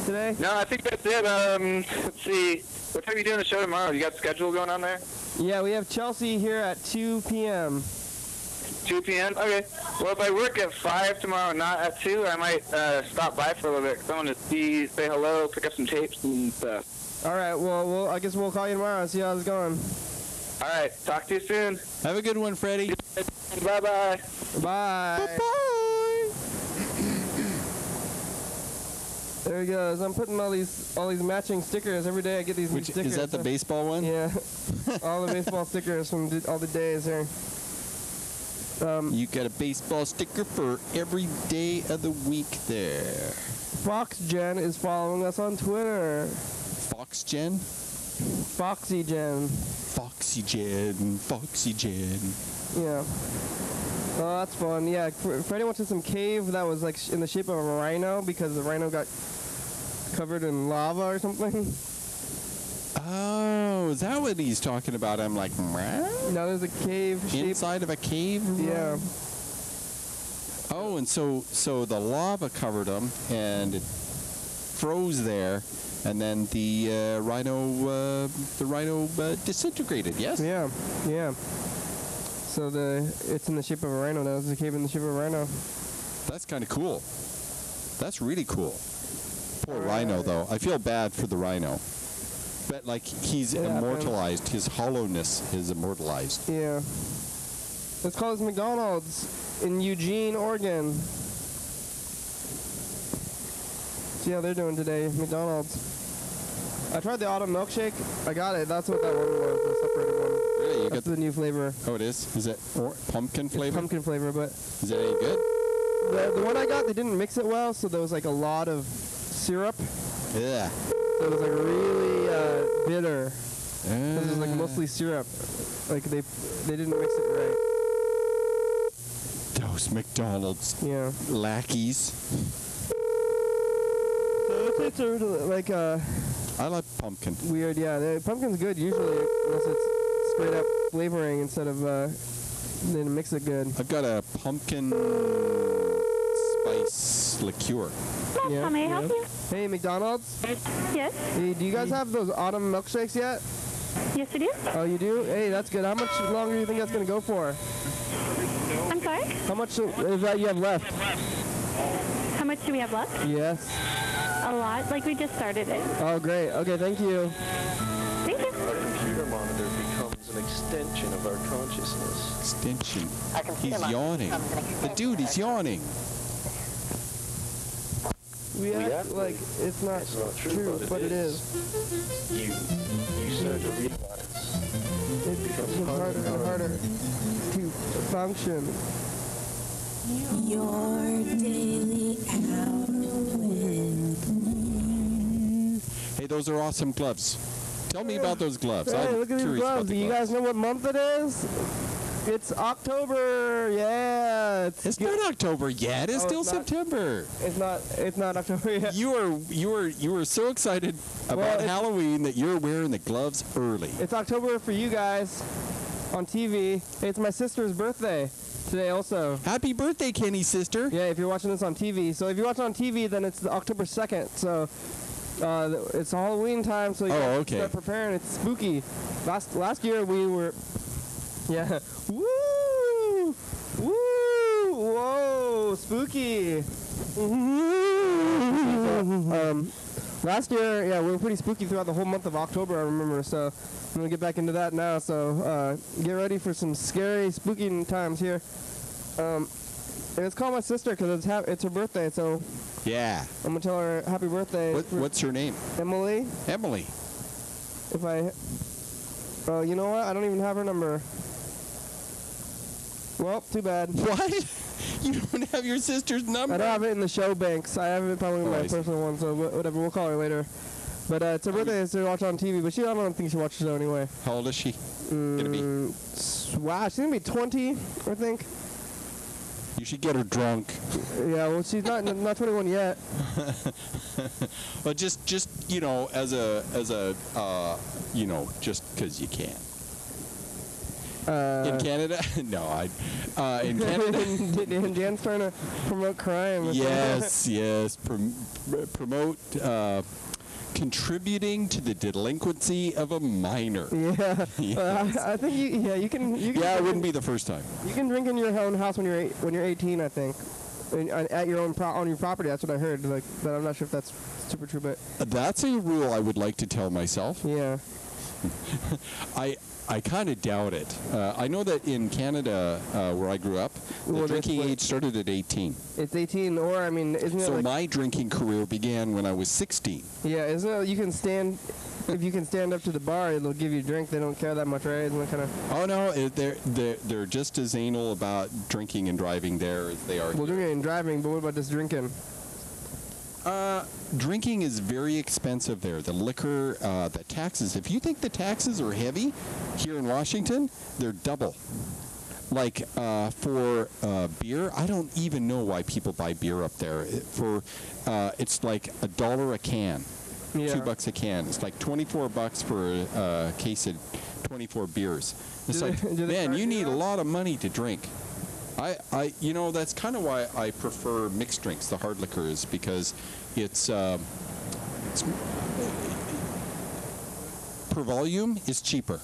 today? No, I think that's it. Let's see. What time are you doing the show tomorrow? You got the schedule going on there? Yeah, we have Chelsea here at 2 p.m. 2 p.m.? Okay. Well, if I work at 5 tomorrow, not at 2, I might stop by for a little bit. 'Cause I want to say hello, pick up some tapes and stuff. All right, well, I guess we'll call you tomorrow and see how it's going. All right. Talk to you soon. Have a good one, Freddie. Bye-bye. Bye. There he goes. I'm putting all these matching stickers every day. I get these new Which, stickers. is that the baseball one? Yeah, all the baseball stickers from all the days here. You get a baseball sticker for every day of the week there. FoxGen is following us on Twitter. FoxGen? FoxyGen. Foxygen. Yeah. Oh, that's fun. Yeah, Freddie went to some cave that was like in the shape of a rhino because the rhino got covered in lava or something. Oh, is that what he's talking about? I'm like, Now there's a cave shape. inside of a cave? Yeah. Oh, and so the lava covered him, and it froze there, and then the rhino disintegrated. Yes. Yeah. Yeah. So it's in the shape of a rhino now. It's a cave in the shape of a rhino. That's kind of cool. That's really cool. Poor rhino, though. I feel bad for the rhino. But, like, he's immortalized. His hollowness is immortalized. Yeah. Let's call this McDonald's in Eugene, Oregon. See how they're doing today, McDonald's. I tried the autumn milkshake. I got it. That's what that one was, the separated one. Really? You That's got the new flavor. Oh, it is? Is it pumpkin flavor? It's pumpkin flavor, but Is it any good? the one I got, they didn't mix it well, so there was like a lot of syrup. Yeah. So it was like really bitter. Because it was like mostly syrup. Like they didn't mix it right. Those McDonald's Yeah. lackeys. So it's sort of like I like pumpkin. weird, yeah. Pumpkin's good usually, unless it's straight up flavoring instead of they didn't mix it good. I've got a pumpkin spice liqueur. Yeah. How may I help you? Hey, McDonald's. Yes. Hey, do you guys have those autumn milkshakes yet? Yes, we do. Oh, you do? Hey, that's good. How much longer do you think that's gonna go for? I'm sorry? How much is that you have left? How much do we have left? Yes. A lot. Like, we just started it. Oh, great. Okay, thank you. Thank you. Our computer monitor becomes an extension of our consciousness. Extension. He's yawning. The dude is yawning. We act act like it's not true, but it is. You start to realize It becomes harder and harder to function. Your daily outfit. Hey, those are awesome gloves. Tell me about those gloves. Hey, I'm look at these curious about gloves. the You guys know what month it is? It's October. Yeah. It's not October yet. It's still it's not. September. It's not October yet. You were so excited about Halloween that you're wearing the gloves early. It's October for you guys on TV. It's my sister's birthday today also. Happy birthday, Kenny's sister. Yeah, if you're watching this on TV. So if you're watching on TV, then it's October 2nd. So it's Halloween time, so you gotta start preparing. It's spooky. Last year we were... Yeah. Woo! Woo! Whoa! Spooky! Last year, yeah, we were pretty spooky throughout the whole month of October, I remember. So I'm going to get back into that now. So get ready for some scary, spooky times here. And it's called my sister because it's her birthday. So yeah, I'm going to tell her happy birthday. What's her name? Emily. Emily. If I... Oh, you know what? I don't even have her number. Well, too bad. What? You don't have your sister's number? I don't have it in the show banks. I have it probably in my personal one, so whatever. We'll call her later. But it's her birthday, so watch on TV. But I don't think she watches the show anyway. How old is she? Gonna be? Wow, she's going to be 20, I think. You should get her drunk. Yeah, well, she's not 21 yet. Well, just you know, as a you know, just because you can. In Canada? No, in Canada. And Dan's trying to promote crime. Yes. Promote contributing to the delinquency of a minor. Yeah. Yes. I think you can. Yeah, it wouldn't be the first time. You can drink in your own house when you're 18, I think. At your own on your property. That's what I heard. Like, but I'm not sure if that's super true. But that's a rule I would like to tell myself. Yeah. I kind of doubt it. I know that in Canada, where I grew up, the drinking age started at 18. It's 18, or I mean, isn't it? So my drinking career began when I was 16. Yeah, isn't it? You can stand. If you can stand up to the bar, they'll give you a drink. They don't care that much, right? Isn't it kind of? Oh no, they're just as anal about drinking and driving there as they are. Well, drinking and driving, but what about just drinking? Drinking is very expensive there. The liquor, the taxes. If you think the taxes are heavy here in Washington, they're double. Like for beer, I don't even know why people buy beer up there. It's like $1 a can, yeah. $2 a can. It's like $24 for a case of 24 beers. It's like, man, you need a lot of money to drink. You know, that's kind of why I prefer mixed drinks, the hard liquors, because it's per volume is cheaper.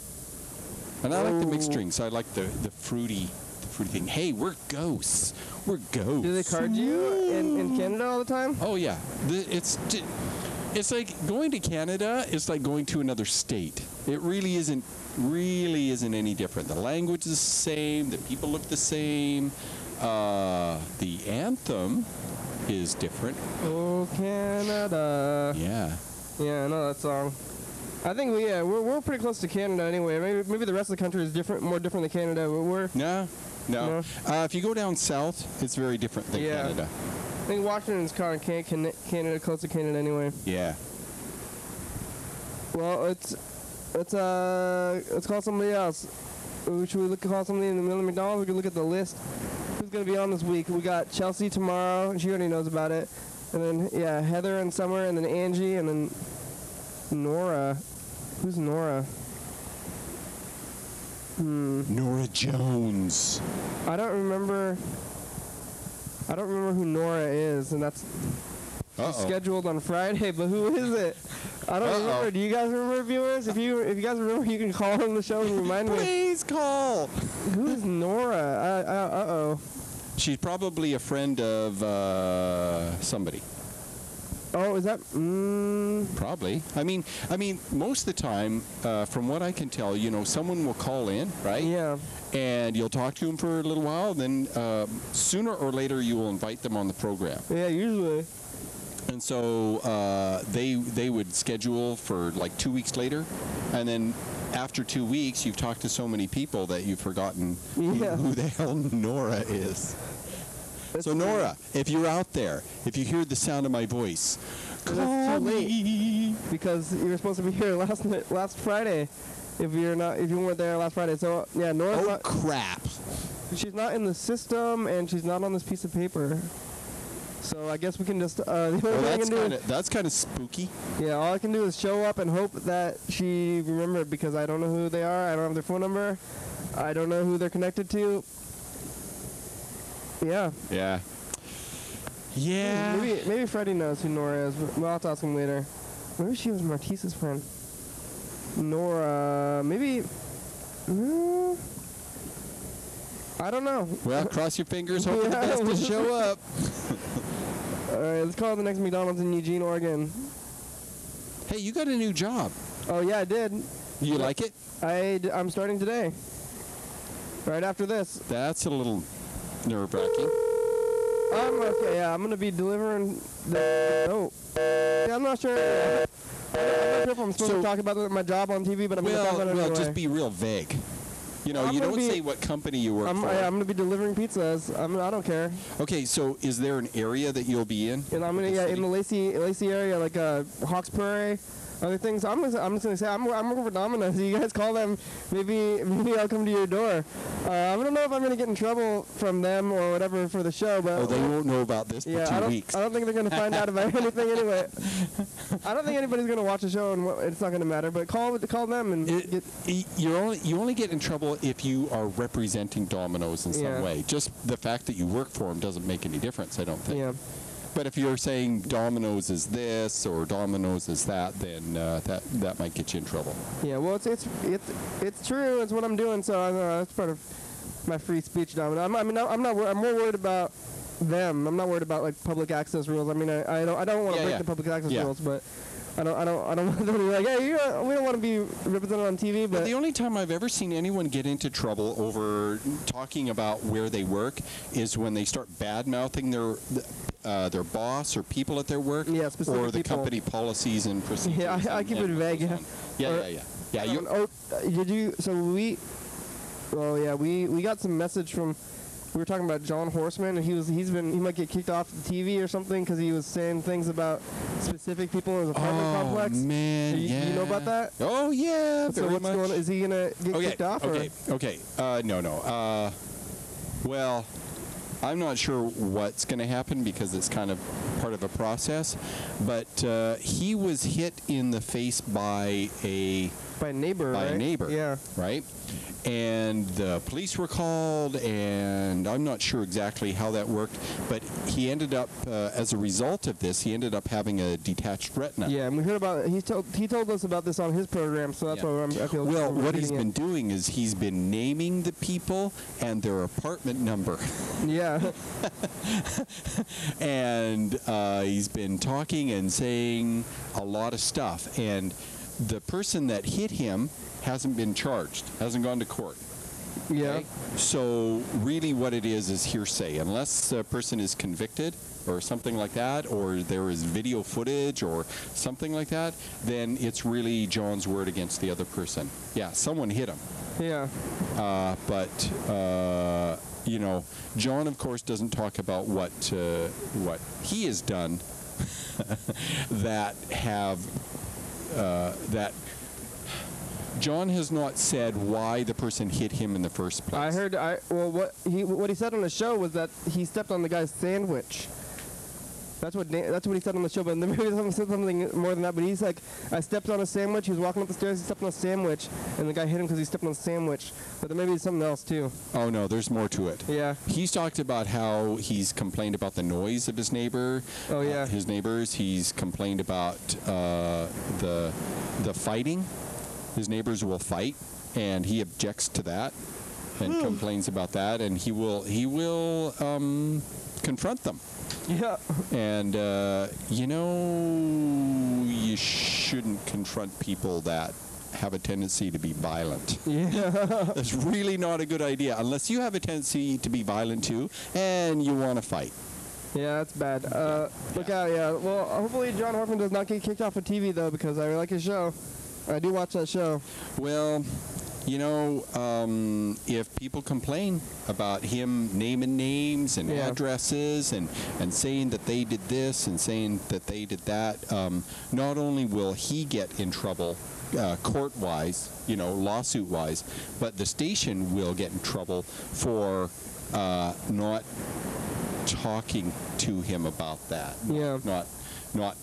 And I like the mixed drinks. I like the fruity thing. Hey, we're ghosts. We're ghosts. Do they card you in Canada all the time? Oh yeah, it's like going to Canada. It's like going to another state. It really isn't any different. The language is the same. The people look the same. The anthem is different. Oh, Canada. Yeah. Yeah, I know that song. I think we're pretty close to Canada anyway. Maybe the rest of the country is more different than Canada. But we're no. If you go down south, it's very different than Canada. I think Washington's kind of Canada, close to Canada anyway. Yeah. Well, let's call somebody else. Should we call somebody in the middle of McDonald's? We can look at the list. Who's going to be on this week? We got Chelsea tomorrow. She already knows about it. And then, Heather and Summer, and then Angie, and then Nora. Who's Nora? Nora Jones. I don't remember who Nora is, and that's scheduled on Friday, but who is it? I don't remember. Do you guys remember, viewers? If you guys remember, you can call on the show and remind me. Please call. Who is Nora? She's probably a friend of somebody. Oh, is that? Probably. I mean, most of the time, from what I can tell, someone will call in, right? Yeah. And you'll talk to them for a little while. Then sooner or later, you will invite them on the program. Yeah, usually. And so they would schedule for like 2 weeks later, and then after 2 weeks, you've talked to so many people that you've forgotten who the hell Nora is. So Nora, if you're out there, if you hear the sound of my voice, call me. Because you were supposed to be here last Friday. If you weren't there last Friday, so yeah, Nora's not. Crap! She's not in the system, and she's not on this piece of paper. So I guess we can just. The only thing I can do that's kind of spooky. Yeah, all I can do is show up and hope that she remembered, because I don't know who they are. I don't have their phone number. I don't know who they're connected to. Yeah. Yeah. Yeah. Maybe Freddie knows who Nora is. We'll have to ask him later. Maybe she was Martise's friend. Nora, maybe. I don't know. Well, cross your fingers, hope for the best to show up. All right, let's call the next McDonald's in Eugene, Oregon. Hey, you got a new job. Oh yeah, I did. You like it? I'm starting today. Right after this. That's a little nerve-wracking. Okay, yeah, I'm gonna be delivering the. Yeah, I'm not sure. I'm not sure if I'm supposed to talk about my job on TV, but I'm gonna talk about it anyway. Well, just be real vague. You know, you don't say what company you work for. I'm gonna be delivering pizzas. I don't care. Okay, so is there an area that you'll be in? And I'm in the Lacey area, like Hawks Prairie. Other things, I'm just gonna say I'm working for Domino's. You guys call them, maybe I'll come to your door. I don't know if I'm gonna get in trouble from them or whatever for the show, but they won't know about this for 2 weeks. I don't think they're gonna find out about anything anyway. I don't think anybody's gonna watch the show, and it's not gonna matter. But call them and you only get in trouble if you are representing Domino's in some way. Just the fact that you work for them doesn't make any difference, I don't think. Yeah. But if you're saying Domino's is this or Domino's is that, then that might get you in trouble. Yeah, well, it's true. It's what I'm doing, so that's part of my free speech, Domino. I'm more worried about them. I'm not worried about like public access rules. I mean, I don't want to break the public access rules, but I don't want them to be like, hey, we don't want to be represented on TV. But the only time I've ever seen anyone get into trouble over talking about where they work is when they start bad-mouthing their boss or people at their work, or the company policies and procedures. Yeah, I keep it vague. We got some message from. We were talking about John Horseman, and he might get kicked off the TV or something because he was saying things about specific people in his apartment complex. Oh man, you know about that? Oh yeah, so what's going on? Is he gonna get kicked off? Okay. No. Well, I'm not sure what's going to happen because it's kind of part of a process. But he was hit in the face by a neighbor. Yeah. Right. And the police were called, and I'm not sure exactly how that worked, but he ended up, as a result of this, he ended up having a detached retina. Yeah, and we heard about it. He told us about this on his program, so that's why I feel. Well, what he's been doing is he's been naming the people and their apartment number. Yeah. And he's been talking and saying a lot of stuff, and the person that hit him hasn't been charged, hasn't gone to court. Yeah. Okay? So really what it is hearsay. Unless a person is convicted or something like that, or there is video footage or something like that, then it's really John's word against the other person. Yeah, someone hit him. Yeah. But you know, John, of course, doesn't talk about what he has done that John has not said why the person hit him in the first place. I heard. What he said on the show was that he stepped on the guy's sandwich. That's what he said on the show. But maybe he said something more than that. But he's like, I stepped on a sandwich. He was walking up the stairs. He stepped on a sandwich, and the guy hit him because he stepped on a sandwich. But there may be something else too. Oh no, there's more to it. Yeah. He's talked about how he's complained about the noise of his neighbor. Oh yeah. His neighbors. He's complained about the fighting. His neighbors will fight, and he objects to that and complains about that, and he will confront them. Yeah. And you know, you shouldn't confront people that have a tendency to be violent. Yeah. That's really not a good idea unless you have a tendency to be violent too and you want to fight. Yeah, that's bad. Look out, yeah. Well, hopefully John Horfman does not get kicked off of TV, though, because I really like his show. I do watch that show. Well, you know, if people complain about him naming names and addresses and saying that they did this and saying that they did that, not only will he get in trouble court-wise, you know, lawsuit-wise, but the station will get in trouble for not talking to him about that. Yeah. Not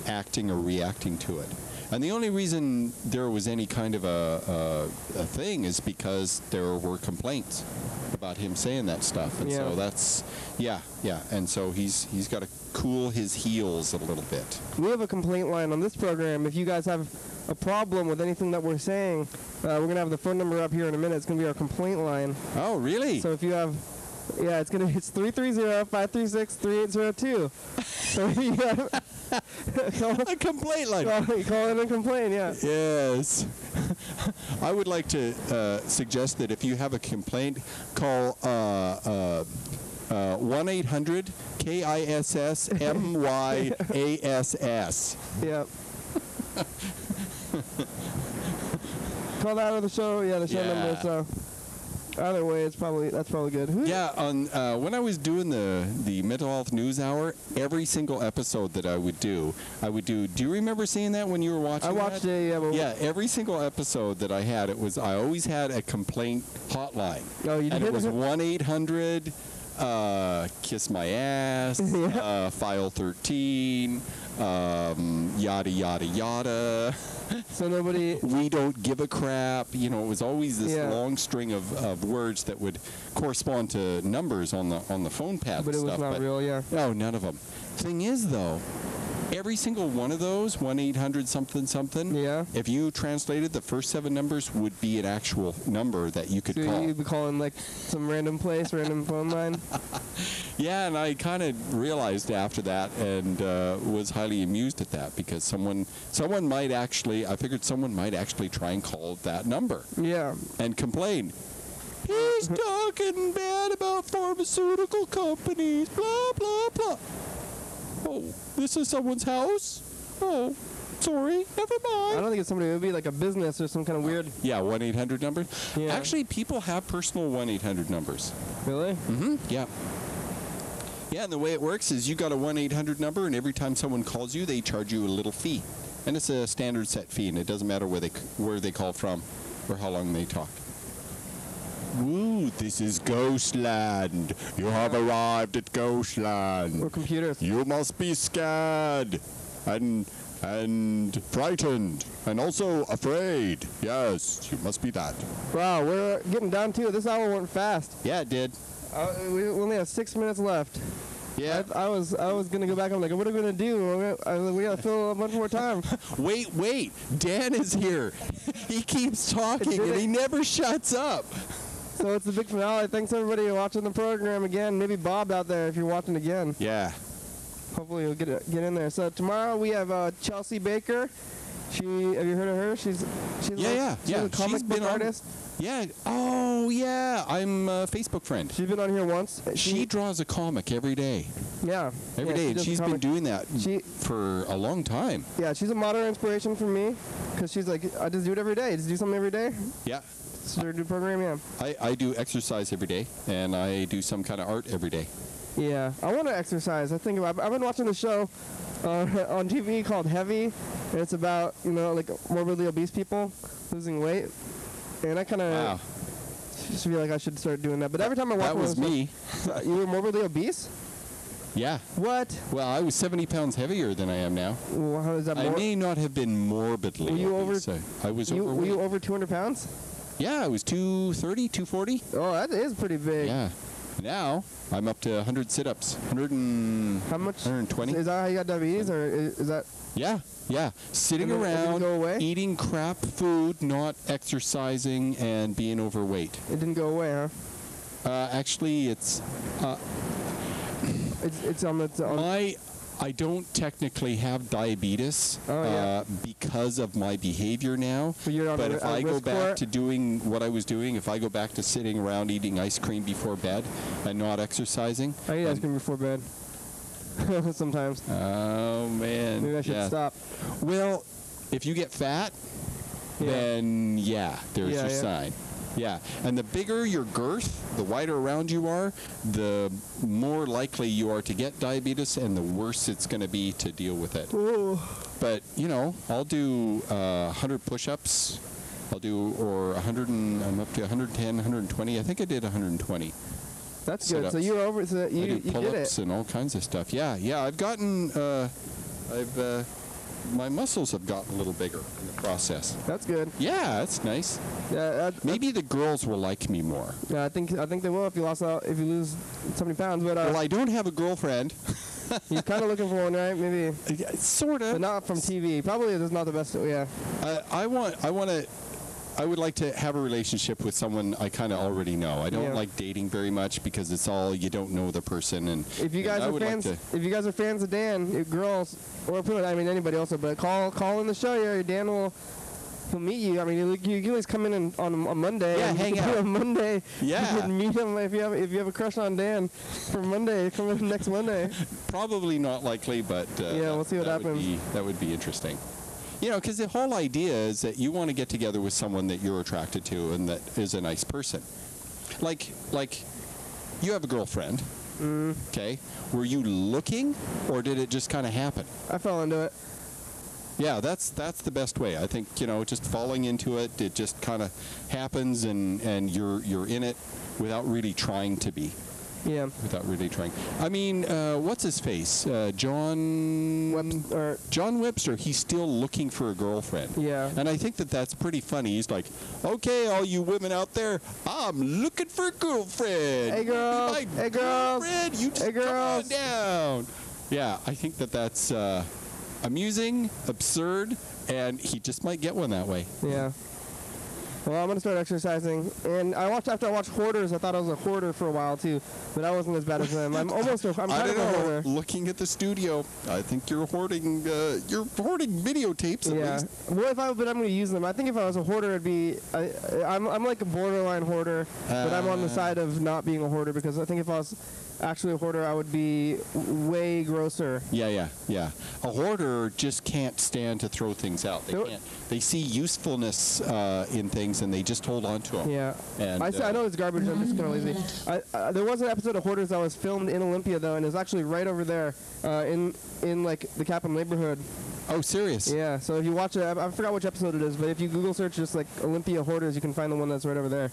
acting or reacting to it. And the only reason there was any kind of a thing is because there were complaints about him saying that stuff. And so that's, and so he's got to cool his heels a little bit. We have a complaint line on this program. If you guys have a problem with anything that we're saying, we're going to have the phone number up here in a minute. It's going to be our complaint line. Oh, really? So if you have... Yeah, it's 330-536-3802. So you have a complaint line. Call in and complain, yeah. Yes. I would like to suggest that if you have a complaint, call 1-800-KISS-MYASS. Yep. Call that on the show, the show number, so... Either way, that's probably good. On when I was doing the mental health news hour, every single episode that I would do. Do you remember seeing that when you were watching? I watched it. Yeah, every single episode that I had, I always had a complaint hotline. Oh, you did? And it was 1-800 kiss my ass, file 13, yada yada yada. So nobody... We don't give a crap. You know, it was always this long string of words that would correspond to numbers on the phone pad. But it was not real, No, none of them. Thing is, though, every single one of those, 1-800 something something, if you translated, the first 7 numbers would be an actual number that you could call. So you'd be calling like some random place, random phone line? Yeah, and I kind of realized after that and was highly amused at that because someone might actually, I figured someone might actually try and call that number. Yeah. And complain. He's talking bad about pharmaceutical companies, blah, blah, blah. Oh, this is someone's house? Oh, sorry, never mind. I don't think it's somebody. It would be like a business or some kind of weird... Yeah, 1-800 number. Yeah. Actually, people have personal 1-800 numbers. Really? Mm-hmm, yeah. Yeah, and the way it works is you got a 1-800 number, and every time someone calls you, they charge you a little fee. And it's a standard set fee, and it doesn't matter where they call from or how long they talk. Ooh, this is Ghostland. You have arrived at Ghostland. Or computers. You must be scared and frightened and also afraid. Yes, you must be that. Wow, we're getting down to it. This hour went fast. Yeah, it did. We only have 6 minutes left. Yeah. I was gonna go back. I'm like, what are we gonna do? We gotta fill a bunch more time. Wait. Dan is here. He keeps talking and he never shuts up. So it's the big finale. Thanks everybody watching the program again. Maybe Bob out there if you're watching again. Yeah. Hopefully you'll get in there. So tomorrow we have Chelsea Baker. Have you heard of her? She's a comic book artist. Yeah. Oh, yeah. I'm a Facebook friend. She's been on here once. She draws a comic every day. Yeah. Every day. And she's been doing that for a long time. Yeah, she's a modern inspiration for me because she's like, I just do it every day. Just do something every day. Yeah. Start a new program, yeah. I do exercise every day, and I do some kind of art every day. Yeah. I want to exercise. I've been watching the show on TV called Heavy, and it's about, like morbidly obese people losing weight. And I kind of just feel like I should start doing that. But every time I watch that was me. You were morbidly obese? Yeah. What? Well, I was 70 pounds heavier than I am now. Well, how is that? I may not have been morbidly obese. I was overweight. Were you over 200 pounds? Yeah, I was 230, 240. Oh, that is pretty big. Yeah. Now I'm up to 100 sit-ups. 100 and how much? 120. Is that how you got diabetes, or is that? Yeah. Sitting around, eating crap food, not exercising, and being overweight. It didn't go away, huh? Actually, it's on I don't technically have diabetes Oh, because of my behavior now. So you're on But a- if a I go risk for back it? to doing what I was doing, if I go back to sitting around eating ice cream before bed and not exercising, I eat ice cream before bed. Sometimes. oh man, Maybe I should yeah. stop. Well, if you get fat, then there's Yeah, your yeah. sign. Yeah, and the bigger your girth, the wider around you are, the more likely you are to get diabetes, and the worse it's going to be to deal with it. Ooh. But I'll do 100 push-ups. I'll do I'm up to 110, 120. I think I did 120. That's good. So Sit-ups. you're over. So I you did did pull-ups it. and all kinds of stuff. Yeah. I've gotten. My muscles have gotten a little bigger in the process. That's good. Yeah, that's nice. Yeah. Maybe the girls will like me more. Yeah, I think they will if you lose so many pounds. But Well, I don't have a girlfriend. you're kind of looking for one, right? Maybe, Sort but of. not from TV. Probably it's not the best. Yeah. I would like to have a relationship with someone I kind of already know. I don't Yeah. like dating very much because it's all you don't know the person. And If you guys I are would like fans, to- if you guys are fans of Dan, girls or anybody also, but call in the show here. Dan he'll meet you. I mean, you can always come in on Monday. Yeah, and hang out. on Monday. Yeah. You can meet him if you have a crush on Dan for Monday. Come in next Monday. Probably not likely, but Yeah, we'll see what happens. That would be interesting. Because the whole idea is that you want to get together with someone that you're attracted to and that is a nice person. Like you have a girlfriend. Okay. Were you looking, or did it just kind of happen? I fell into it. Yeah, that's the best way. I think, just falling into it, it just kind of happens and you're in it without really trying to be. Yeah. Without really trying. I mean, what's his face? John Webster. He's still looking for a girlfriend. Yeah. And I think that's pretty funny. He's like, okay, all you women out there, I'm looking for a girlfriend. Hey, girls. My Hey, girls. girlfriend, you just Hey, come on girls. down. Yeah, I think that's amusing, absurd, and he just might get one that way. Yeah. Well, I'm gonna start exercising, and after I watched Hoarders, I thought I was a hoarder for a while too, but I wasn't as bad as them. I'm I kind don't of a know. hoarder. Looking at the studio, I think you're hoarding videotapes at Yeah. least. But I'm gonna use them. I think if I was a hoarder, I'm like a borderline hoarder, but I'm on the side of not being a hoarder because I think if I was actually a hoarder, I would be way grosser. Yeah. A hoarder just can't stand to throw things out. They see usefulness in things and they just hold on to them. Yeah. And, I know it's garbage. I'm just kind of lazy. There was an episode of Hoarders that was filmed in Olympia though, and it was actually right over there in like the Kaplan neighborhood. Oh, serious? Yeah. So if you watch it, I forgot which episode it is, but if you Google search just like Olympia Hoarders, you can find the one that's right over there.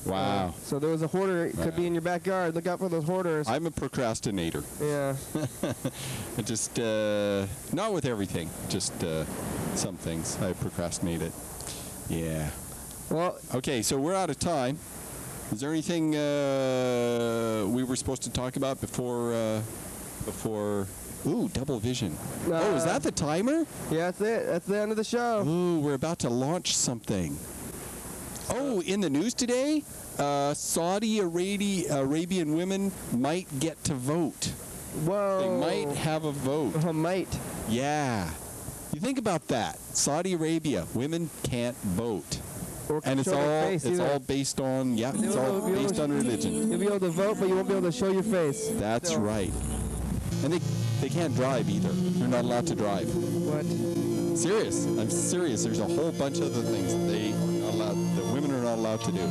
Wow. So there was a hoarder. It could be in your backyard. Look out for those hoarders. I'm a procrastinator. Yeah. I just, not with everything, just some things. I procrastinate it. Yeah. Well. Okay, so we're out of time. Is there anything we were supposed to talk about before? Ooh, double vision. Oh, is that the timer? Yeah, that's it. That's the end of the show. Ooh, we're about to launch something. Oh, in the news today, Saudi Arabian women might get to vote. Whoa. They might have a vote. Might. Yeah. You think about that. Saudi Arabia, women can't vote. And it's all based on religion. You'll be able to vote, but you won't be able to show your face. That's right. And they can't drive either. They're not allowed to drive. What? Serious. I'm serious. There's a whole bunch of other things that women are not allowed to do.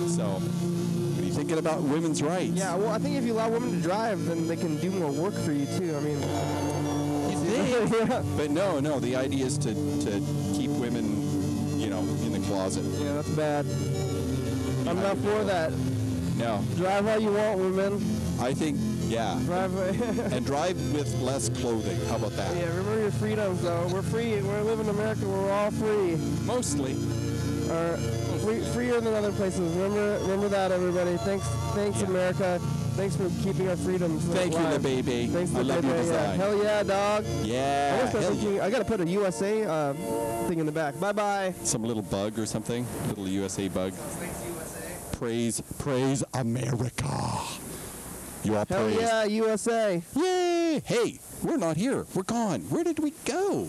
So, what are you thinking about women's rights? Yeah, well, I think if you allow women to drive, then they can do more work for you too. I mean, you think? Yeah. But no. The idea is to keep women, in the closet. Yeah, that's bad. I'm not for that. No. Drive how you want, women. I think, yeah. Drive. And drive with less clothing. How about that? Yeah, remember your freedoms, though. We're free. We're living in America. We're all free. Mostly. Freer than other places. Remember that, everybody. Thanks, Yeah. America. Thanks for keeping our freedoms Thank you, alive. the baby. Thanks, I love your design. Hell yeah, dog. Yeah. I gotta put a USA thing in the back. Bye bye. Some little bug or something. Little USA bug. Praise America. You all Hell praise. yeah, USA. Yay! hey, we're not here. We're gone. Where did we go?